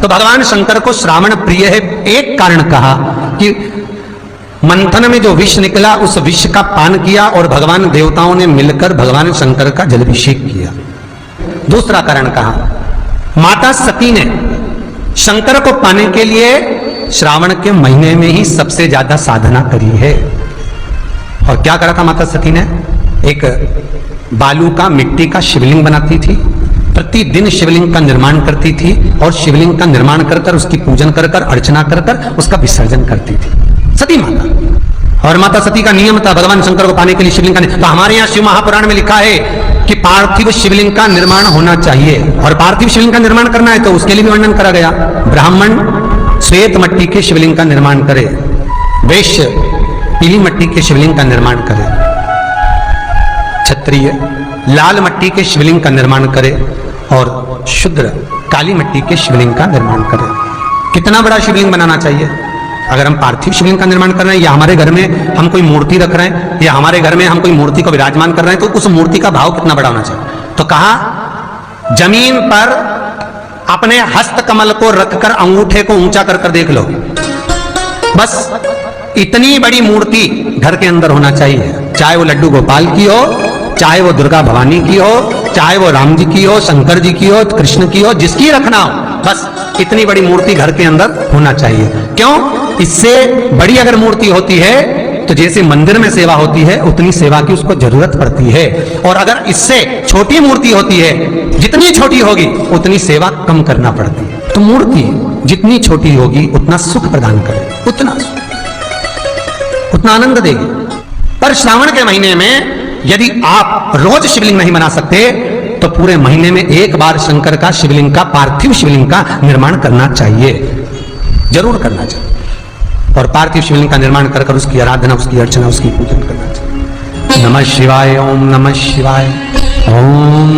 तो भगवान शंकर को श्रावण प्रिय है। एक कारण कहा कि मंथन में जो विष निकला उस विष का पान किया और भगवान देवताओं ने मिलकर भगवान शंकर का जलाभिषेक किया। दूसरा कारण कहा माता सती ने शंकर को पाने के लिए श्रावण के महीने में ही सबसे ज्यादा साधना करी है। और क्या करा था माता सती ने? एक बालू का मिट्टी का शिवलिंग बनाती थी, प्रतिदिन शिवलिंग का निर्माण करती थी और शिवलिंग का निर्माण कर कर उसकी पूजन कर कर अर्चना कर कर उसका विसर्जन करती थी सती माता। और माता सती का नियम था भगवान शंकर को पाने के लिए शिवलिंग का। तो हमारे यहाँ शिव महापुराण में लिखा है कि पार्थिव शिवलिंग का निर्माण होना चाहिए, और पार्थिव शिवलिंग का निर्माण करना है तो उसके लिए भी वर्णन करा गया। ब्राह्मण श्वेत मट्टी के शिवलिंग का निर्माण करे, वैश्य पीली मट्टी के शिवलिंग का निर्माण करे, क्षत्रिय लाल मट्टी के शिवलिंग का निर्माण करे और शूद्र काली मट्टी के शिवलिंग का निर्माण करे। कितना बड़ा शिवलिंग बनाना चाहिए? अगर हम पार्थिव शिवलिंग का निर्माण कर रहे हैं या हमारे घर में हम कोई मूर्ति रख रहे हैं या हमारे घर में हम कोई मूर्ति को विराजमान कर रहे हैं तो उस मूर्ति का भाव कितना बड़ा होना चाहिए? तो कहा जमीन पर अपने हस्त कमल को रखकर अंगूठे को ऊंचा कर कर देख लो, बस इतनी बड़ी मूर्ति घर के अंदर होना चाहिए। चाहे वो लड्डू गोपाल की हो, चाहे वो दुर्गा भवानी की हो, चाहे वो राम जी की हो, शंकर जी की हो, कृष्ण की हो, जिसकी रखना हो, बस इतनी बड़ी मूर्ति घर के अंदर होना चाहिए। क्यों? इससे बड़ी अगर मूर्ति होती है तो जैसे मंदिर में सेवा होती है उतनी सेवा की उसको जरूरत पड़ती है, और अगर इससे छोटी मूर्ति होती है जितनी छोटी होगी उतनी सेवा कम करना पड़ती है। तो मूर्ति जितनी छोटी होगी उतना सुख प्रदान करे, उतना आनंद देगी। पर श्रावण के महीने में यदि आप रोज शिवलिंग नहीं बना सकते तो पूरे महीने में एक बार शंकर का शिवलिंग का पार्थिव शिवलिंग का निर्माण करना चाहिए, जरूर करना चाहिए। और पार्थिव शिवलिंग का निर्माण कर कर उसकी आराधना, उसकी अर्चना, उसकी पूजन करना चाहिए। नमः शिवाय, ओम नमः शिवाय, ओम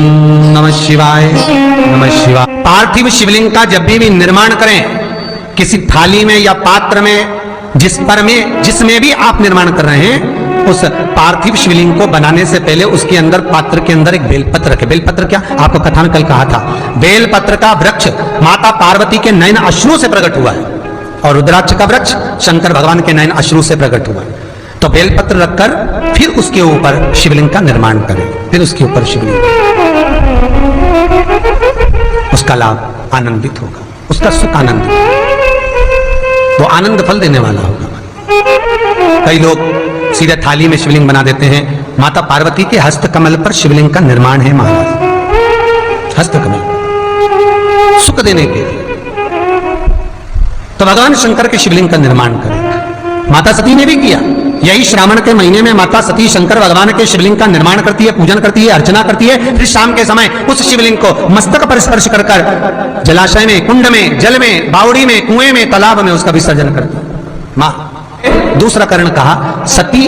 नमः शिवाय, नमः शिवाय। पार्थिव शिवलिंग का जब भी निर्माण करें किसी थाली में या पात्र में जिसमें भी आप निर्माण कर रहे हैं, उस पार्थिव शिवलिंग को बनाने से पहले उसके अंदर पात्र के अंदर एक बेलपत्र रखे। बेलपत्र क्या? आपको कथा में कल कहा था, बेलपत्र का वृक्ष माता पार्वती के नयन अश्रु से प्रकट हुआ है और रुद्राक्ष का वृक्ष शंकर भगवान के नयन अश्रु से प्रकट हुआ है। तो बेलपत्र रखकर फिर उसके ऊपर शिवलिंग का निर्माण करें, फिर उसके ऊपर शिवलिंग, उसका लाभ आनंदित होगा, उसका सुख आनंद, वो आनंद फल देने वाला होगा। कई लोग सीधे थाली में शिवलिंग बना देते हैं। माता पार्वती के हस्त कमल पर शिवलिंग का निर्माण है महाराज, हस्त कमल सुख देने के लिए। तो भगवान शंकर के शिवलिंग का निर्माण करें। माता सती ने भी किया। यही श्रावण के महीने में माता सती शंकर भगवान के शिवलिंग का निर्माण करती है, पूजन करती है, अर्चना करती है। फिर शाम के समय उस शिवलिंग को मस्तक पर स्पर्श कर कर जलाशय में, कुंड में, जल में, बावड़ी में, कुएं में, तालाब में उसका विसर्जन करती है माँ। दूसरा कारण कहा सती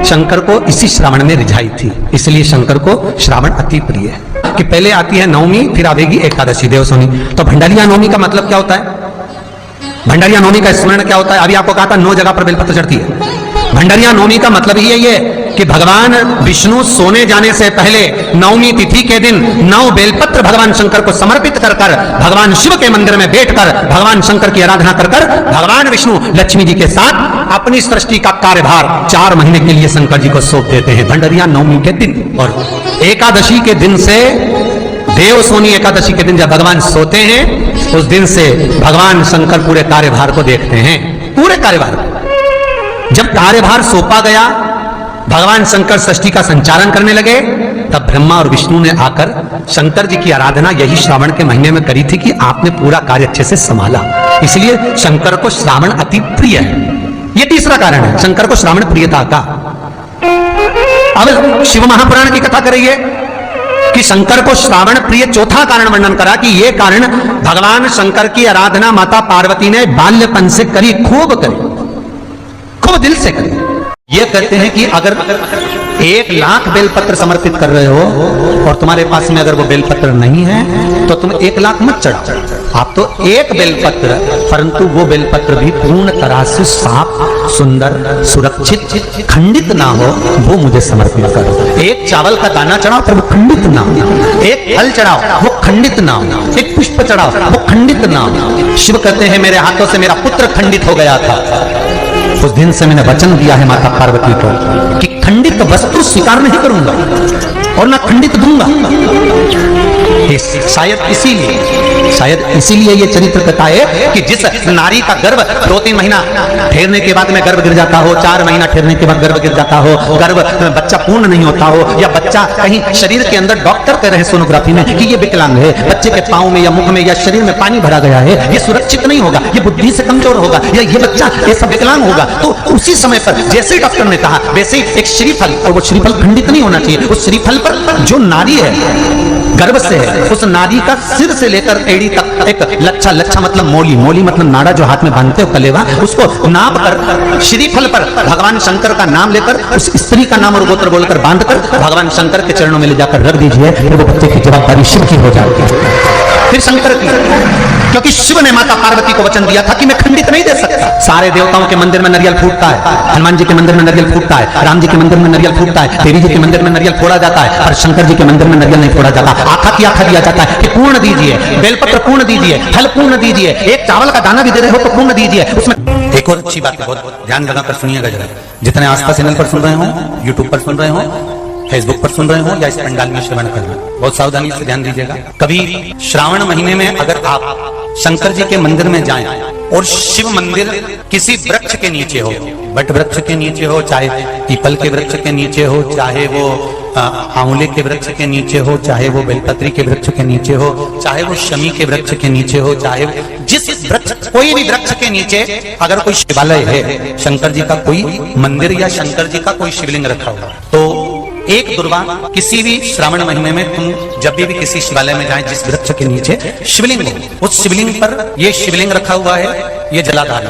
शंकर को इसी श्रावण में रिझाई थी, इसलिए शंकर को श्रावण अति प्रिय है। कि पहले आती है नवमी, फिर आवेगी एकादशी देवसोनी। तो भंडारिया नवमी का मतलब क्या होता है? भंडारिया नवमी का स्मरण क्या होता है? अभी आपको कहा था 9 जगह पर बेलपत्र चढ़ती है। भंडारिया नवमी का मतलब ही ये कि भगवान विष्णु सोने जाने से पहले नवमी तिथि के दिन 9 बेलपत्र भगवान शंकर को समर्पित कर कर भगवान शिव के मंदिर में बैठकर भगवान शंकर की आराधना कर कर भगवान विष्णु लक्ष्मी जी के साथ अपनी सृष्टि का कार्यभार 4 महीने के लिए शंकर जी को सौंप देते हैं भंडारिया नवमी के दिन। और एकादशी के दिन से, देवसोनी एकादशी के दिन जब भगवान सोते हैं उस दिन से भगवान शंकर पूरे कार्यभार को देखते हैं, पूरे कार्यभार को। जब कार्यभार सौंपा गया, भगवान शंकर सृष्टि का संचालन करने लगे, तब ब्रह्मा और विष्णु ने आकर शंकर जी की आराधना यही श्रावण के महीने में करी थी कि आपने पूरा कार्य अच्छे से संभाला, इसलिए शंकर को श्रावण अति प्रिय है। यह तीसरा कारण है शंकर को श्रावण प्रियता का। अब शिव महापुराण की कथा करिए कि शंकर को श्रावण प्रिय। चौथा कारण वर्णन करा कि यह कारण भगवान शंकर की आराधना माता पार्वती ने बाल्यपन से करी, खूब करी, खूब दिल से करी। ये कहते हैं कि अगर 1 लाख बेलपत्र समर्पित कर रहे हो और तुम्हारे पास में अगर वो बेलपत्र नहीं है तो तुम 1 लाख मत चढ़ाओ, आप तो एक बेलपत्र, परंतु वो बेलपत्र भी पूर्ण तरह से साफ, सुंदर, सुरक्षित, खंडित ना हो, वो मुझे समर्पित करो। एक चावल का दाना चढ़ाओ पर वो खंडित ना हो, एक फल चढ़ाओ वो खंडित ना हो, एक पुष्प चढ़ाओ वो खंडित ना हो। शिव कहते हैं मेरे हाथों से मेरा पुत्र खंडित हो गया था, उस दिन से मैंने वचन दिया है माता पार्वती को कि खंडित वस्तु स्वीकार नहीं करूंगा और ना खंडित दूंगा। शायद इसीलिए ये चरित्र कथा है कि जिस नारी का गर्भ 2-3 महीना ठहरने के बाद में गर्भ गिर जाता हो, 4 महीना ठहरने के बाद गर्भ गिर जाता हो, गर्भ बच्चा पूर्ण नहीं होता हो, या बच्चा कहीं शरीर के अंदर डॉक्टर कह रहे सोनोग्राफी में कि ये विकलांग है, बच्चे के पांव में या मुख में या शरीर में पानी भरा गया है, ये सुरक्षित नहीं होगा, ये बुद्धि से कमजोर होगा, या ये बच्चा ऐसा विकलांग होगा, तो उसी समय पर जैसे डॉक्टर ने कहा वैसे ही एक श्रीफल, और वो श्रीफल खंडित नहीं होना चाहिए, उस श्रीफल पर जो नारी है गर्भ से है, उस नारी का सिर से लेकर एड़ी तक एक लच्छा, लच्छा मतलब मोली, मोली मतलब नाड़ा जो हाथ में बांधते हो कलेवा, उसको नाप कर श्रीफल पर भगवान शंकर का नाम लेकर उस स्त्री का नाम और गोत्र बोलकर बांधकर भगवान शंकर के चरणों में ले जाकर रख दीजिए, फिर वो बच्चे की जवाबदारी शिव की हो जाती है, फिर शंकर की, क्योंकि शिव ने माता पार्वती को वचन दिया था कि मैं खंडित नहीं दे सकता। सारे देवताओं के मंदिर में नारियल फूटता है, हनुमान जी के मंदिर में नारियल फूटता है, राम जी के मंदिर में नारियल फूटता है, देवी जी के मंदिर में नारियल फोड़ा जाता है, पर शंकर जी के मंदिर में नारियल नहीं फोड़ा जाता। आखा की आखा दिया जाता है कि पूर्ण दीजिए, बेलपत्र पूर्ण दीजिए, फल पूर्ण दीजिए, एक चावल का दाना भी दे रहे हो तो पूर्ण दीजिए। उसमें एक और अच्छी बात है, बहुत ध्यान लगाकर सुनिएगा जरा, जितने आस्था चैनल पर सुन रहे हो, यूट्यूब पर सुन रहे हो, फेसबुक पर सुन रहे हो या इस पंडाल में श्रवण कर रहे हो, बहुत सावधानी से ध्यान दीजिएगा। कभी श्रावण महीने में अगर आप शंकर जी के मंदिर में जाएं और शिव मंदिर किसी वृक्ष के नीचे हो, बट वृक्ष के नीचे हो, चाहे पीपल के वृक्ष के नीचे हो, चाहे वो आंवले के वृक्ष के नीचे हो, चाहे वो बेलपत्री के वृक्ष के नीचे हो, चाहे वो शमी के वृक्ष के नीचे हो, चाहे जिस वृक्ष, कोई भी वृक्ष के नीचे अगर कोई शिवालय है, शंकर जी का कोई मंदिर या शंकर जी का कोई शिवलिंग रखा हुआ, तो एक दुर्वा किसी भी श्रावण महीने में तुम जब भी किसी शिवालय में जाएं, जिस वृक्ष के नीचे शिवलिंग हो, उस शिवलिंग पर ये शिवलिंग रखा हुआ है, ये जलाधारी,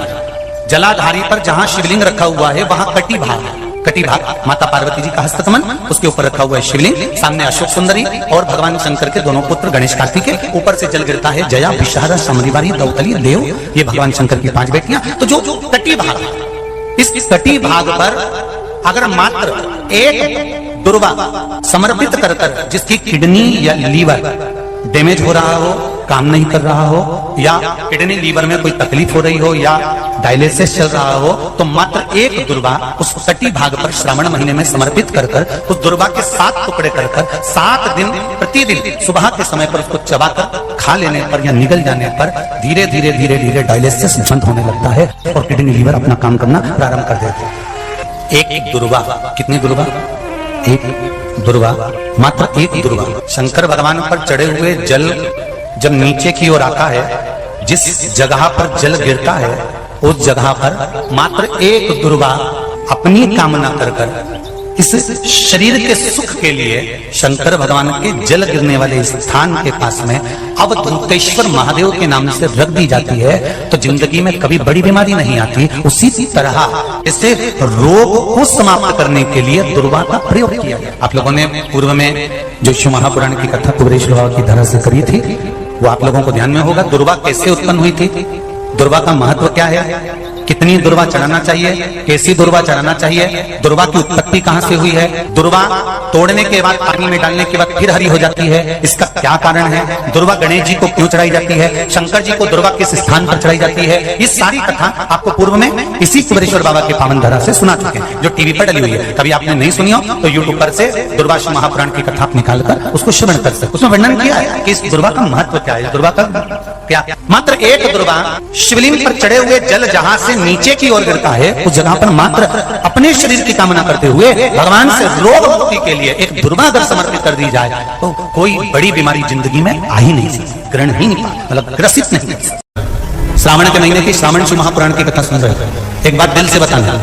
जलाधारी पर जहां शिवलिंग रखा हुआ है वहां कटी भाग, कटी भाग माता पार्वती जी का हस्तकमल, उसके ऊपर रखा हुआ है शिवलिंग, सामने अशोक सुंदरी और भगवान शंकर के दोनों पुत्र गणेश कार्तिकेय, ऊपर से जल गिरता है जया, विषहारा, समरीवारी, दौतली, देव, ये भगवान शंकर की 5 बेटियां। तो जो कटी भाग, इस कटी भाग पर अगर मात्र एक दुर्वा समर्पित कर कर, जिसकी किडनी या लीवर डैमेज हो रहा हो, काम नहीं कर रहा हो, या किडनी लीवर में कोई तकलीफ हो रही हो, या डायलिसिस चल रहा हो, तो मात्र एक दुर्वा उस कटी भाग पर श्रावण महीने में समर्पित कर कर, उस दुर्वा के 7 टुकड़े कर कर 7 दिन प्रतिदिन सुबह के समय पर उसको चबाकर खा लेने पर या निगल जाने पर धीरे धीरे धीरे धीरे डायलिसिस बंद होने लगता है और किडनी लीवर अपना काम करना प्रारंभ कर देते हैं। एक दुर्वा, कितनी दुर्वा? एक दुर्वा, मात्र एक दुर्वा। शंकर भगवान पर चढ़े हुए जल जब नीचे की ओर आता है, जिस जगह पर जल गिरता है उस जगह पर मात्र एक दुर्वा अपनी कामना कर कर इस शरीर के सुख के लिए शंकर भगवान के जल गिरने वाले स्थान के पास में अवधूतेश्वर महादेव के नाम से रख दी जाती है, तो जिंदगी में कभी बड़ी बीमारी नहीं आती। उसी तरह इससे रोग को समाप्त करने के लिए दुर्वा का प्रयोग किया गया। आप लोगों ने पूर्व में जो शिव महापुराण की कथा कुबेरेश बाबा की तरह से करी थी, वो आप लोगों को ध्यान में होगा। दुर्वा कैसे उत्पन्न हुई थी, दुर्वा का महत्व क्या है, कितनी दुर्वा चढ़ाना चाहिए, कैसी दुर्वा चढ़ाना चाहिए, दुर्वा की उत्पत्ति कहां से हुई है, दुर्वा तोड़ने के बाद पानी में डालने के बाद फिर हरी हो जाती है, इसका क्या कारण है, दुर्वा गणेश जी को क्यों चढ़ाई जाती है, शंकर जी को दुर्वा किस स्थान पर चढ़ाई जाती है, ये सारी कथा आपको पूर्व में इसी कुबेरेश्वर बाबा के पावन धारा से सुना चुके हैं, जो टीवी पर डली हुई है। कभी आपने नहीं सुनी हो तो यूट्यूब पर से दुर्वा शिव महापुराण की कथा निकाल कर उसको श्रवण कर सकते। उसमें वर्णन किया है कि इस दुर्वा का महत्व क्या है, दुर्वा का क्या। मात्र एक दुर्वा शिवलिंग पर चढ़े हुए जल जहां से नीचे की ओर गिरता है, उस जगह पर मात्र अपने शरीर की कामना करते हुए भगवान से रोग मुक्ति के लिए एक दुर्वा अगर समर्पित कर दी जाए तो कोई बड़ी बीमारी जिंदगी में आ ही नहीं सकती, ग्रहण ही नहीं, मतलब ग्रसित नहीं कर सकती। श्रावण के महीने की श्रावण शिव महापुराण की कथा सुन रहे थे, एक बात दिल से बताना,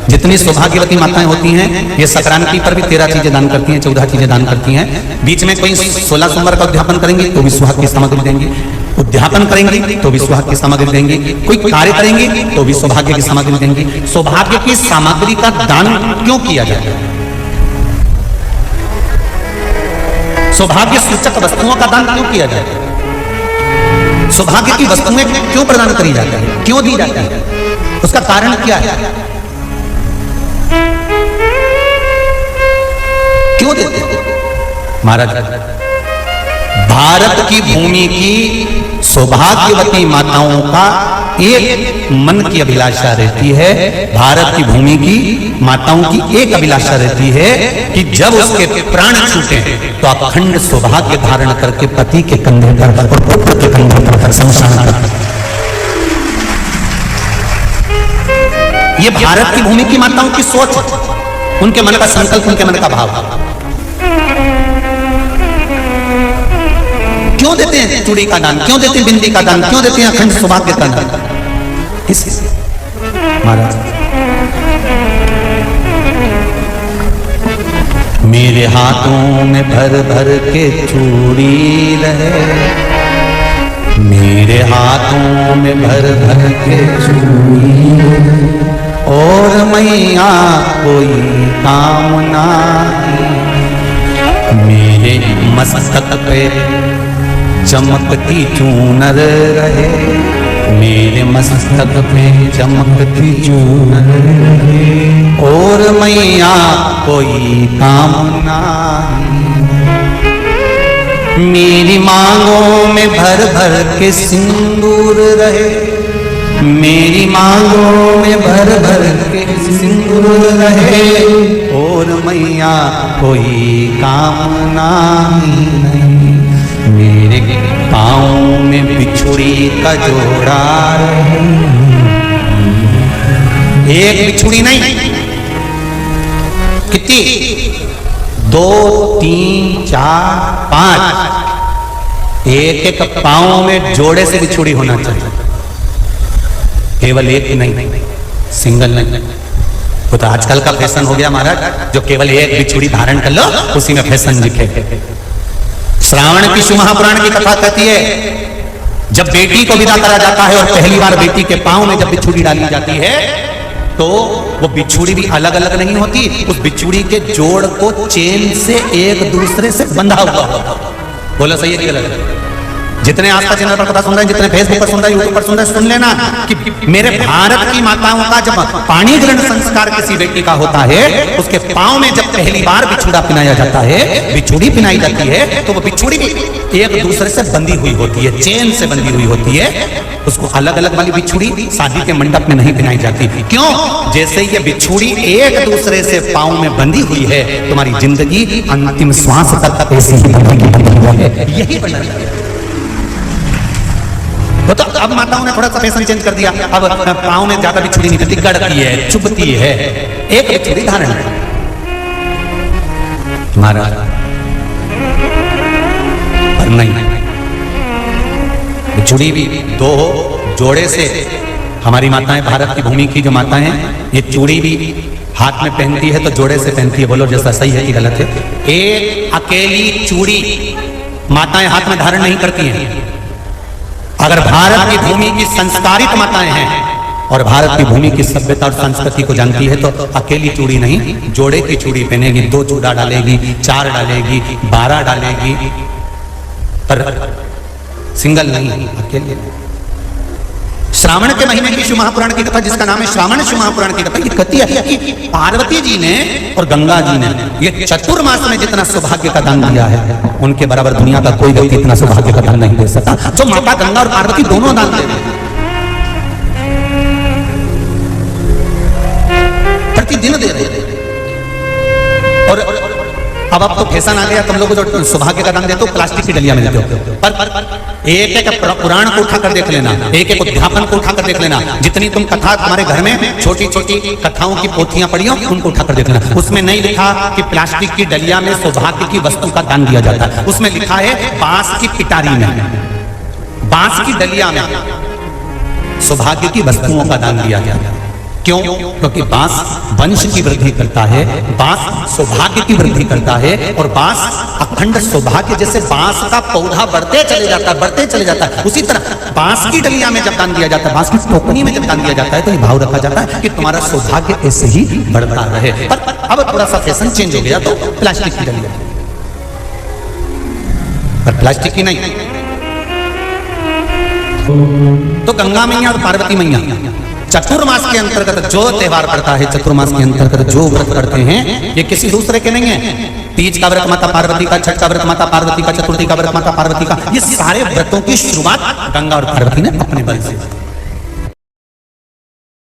जितनी सौभाग्यवती माताएं होती हैं ये संक्रांति पर भी 13 चीजें दान करती हैं, 14 चीजें दान करती हैं। बीच में कोई 16 सोमवार का उद्यापन करेंगी तो भी सुहाग की सामग्री देंगी, उद्यापन करेंगी तो भी सुहाग की सामग्री देंगी, कोई कार्य करेंगी तो भी सौभाग्य की सामग्री देंगी। सौभाग्य की सामग्री का दान क्यों किया जाए, सौभाग्य सूचक वस्तुओं का दान क्यों किया जाए? सौभाग्य की वस्तुएं क्यों प्रदान करी जाती है, क्यों दी जाती है, उसका कारण क्या है, क्यों देते हैं महाराज? भारत की भूमि की सौभाग्यवती माताओं का एक मन की अभिलाषा रहती है, भारत की भूमि की माताओं की एक अभिलाषा रहती है कि जब उसके प्राण छूटे तो अखंड सौभाग्य धारण करके पति के कंधे पर और पुत्र के कंधे पर शमशान पर। ये भारत की भूमि की माताओं की सोच है, उनके मन का संकल्प, उनके मन का भाव। क्यों देते हैं चूड़ी का दान, क्यों देते हैं बिंदी का दान, क्यों देते हैं अखंड सौभाग्य का दान? महाराज, मेरे हाथों में भर भर के चूड़ी रहे, मेरे हाथों में भर भर के चूड़ी, और मैया कोई कामना मेरे मस्तक पे चमकती चूनर रहे, मेरे मस्तक पे चमकती चूनर रहे, और मैया कोई कामना मेरी मांगों में भर भर के सिंदूर रहे, मेरी मांगों में भर भर के सिंदूर रहे, और मैया कोई कामना नहीं, मेरे पाँव में बिछुड़ी का जोड़ा रहे। एक बिछुड़ी नहीं, कितनी? 2, 3, 4, 5, एक एक पाँव में जोड़े से बिछुड़ी होना चाहिए, केवल एक नहीं, सिंगल नहीं। वो तो आजकल का फैशन हो गया महाराज, जो केवल एक बिछुड़ी धारण कर लो उसी में फैशन दिखे। श्रावण की शिव महापुराण की कथा कहती है, जब बेटी को विदा करा जाता है और पहली बार बेटी के पांव में जब बिछुड़ी डाली जाती है तो वो बिछुड़ी भी अलग अलग नहीं होती, उस बिछुड़ी के जोड़ को चेन से एक दूसरे से बंधा हुआ होता। बोला सही है कि गलत है? जितने आस्था चैनल पर कथा सुन रहे हैं, जितने फेसबुक पर सुन रहे हैं, यूट्यूब पर सुन रहे हैं, सुन लेना कि मेरे भारत की माताओं का जब पानी ग्रहण संस्कार किसी बेटी का होता है, उसके पांव में जब पहली बार बिछुड़ा पिनाया जाता है, बिछुड़ी पिनाई जाती है, तो वो बिछुड़ी भी एक दूसरे से बंधी हुई होती है, चेन से बंधी हुई होती है। उसको अलग अलग वाली बिछुड़ी शादी के मंडप में नहीं पिनाई जाती। क्यों? जैसे ये बिछुड़ी एक दूसरे से पांव में बंधी हुई है, तुम्हारी जिंदगी अंतिम श्वास तक ऐसी ही है, यही बनना चाहिए। तो अब माताओं ने थोड़ा सा फैशन चेंज कर दिया, अब पाँव में ज्यादा बिछुड़ी नहीं करती, गड़ती है, चुभती है, एक बिछुड़ी धारण है। महाराज पर नहीं, बिछुड़ी भी 2 जोड़े से। हमारी माताएं, भारत की भूमि की जो माताएं हैं, ये चूड़ी भी हाथ में पहनती है तो जोड़े से पहनती है। बोलो जैसा सही है कि गलत है? एक अकेली चूड़ी माताएं हाथ में धारण नहीं करती हैं। अगर भारत की भूमि की संस्कारित माताएं हैं और भारत की भूमि की सभ्यता और संस्कृति को जानती है तो अकेली चूड़ी नहीं, जोड़े की चूड़ी पहनेगी, 2 चूड़ा डालेगी, 4 डालेगी, 12 डालेगी, पर सिंगल नहीं, अकेले। श्रावण के महीने की शिव महापुराण की कथा, जिसका नाम है श्रावण शिव महापुराण की कथा, ये कहती है कि पार्वती जी ने और गंगा जी ने ये चतुर्मास में जितना सौभाग्य का दान दिया है, उनके बराबर दुनिया का कोई व्यक्ति इतना सौभाग्य का दान नहीं दे सकता, जो माता गंगा और पार्वती दोनों दान दे रहे हैं। प्रतिदिन दे रहे हैं। और अब तो फैशन आ गया, तुम लोग जो सौभाग्य का दान देते हो प्लास्टिक की डलिया में देते हो, पर एक एक पुराण को उठाकर देख लेना, एक एक उद्यापन को उठाकर देख लेना, जितनी तुम कथा तुम्हारे घर में छोटी छोटी कथाओं की पोथियां पड़ी हो उनको उठाकर देख लेना, उसमें नहीं लिखा कि प्लास्टिक की डलिया में सौभाग्य की वस्तु का दान दिया जाता है। उसमें लिखा है बांस की पिटारी में, बांस की डलिया में सौभाग्य की वस्तुओं का दान दिया जाता है। क्यों? क्योंकि बांस वंश की वृद्धि करता है, बांस सौभाग्य की वृद्धि करता है, और बांस अखंड सौभाग्य, जैसे बांस का पौधा बढ़ते चले जाता है, बढ़ते चले जाता है, उसी तरह बांस की डलिया में जब दान दिया जाता है, बांस की टोकनी में जब दान दिया जाता है, तो ये भाव रखा जाता है कि तुम्हारा सौभाग्य ऐसे ही बढ़ता रहे। पर अब थोड़ा सा फैशन चेंज हो गया तो प्लास्टिक की डलिया, पर प्लास्टिक की नहीं, तो गंगा मैया और पार्वती मैया चतुर्मास के अंतर्गत जो त्योहार पड़ता है, चतुर्मास के अंतर्गत जो व्रत करते हैं, ये किसी दूसरे के नहीं है। तीज का व्रत माता पार्वती का, छठ का व्रत माता पार्वती का, चतुर्थी का व्रत माता पार्वती का, ये सारे व्रतों की शुरुआत गंगा और पार्वती ने अपने बल से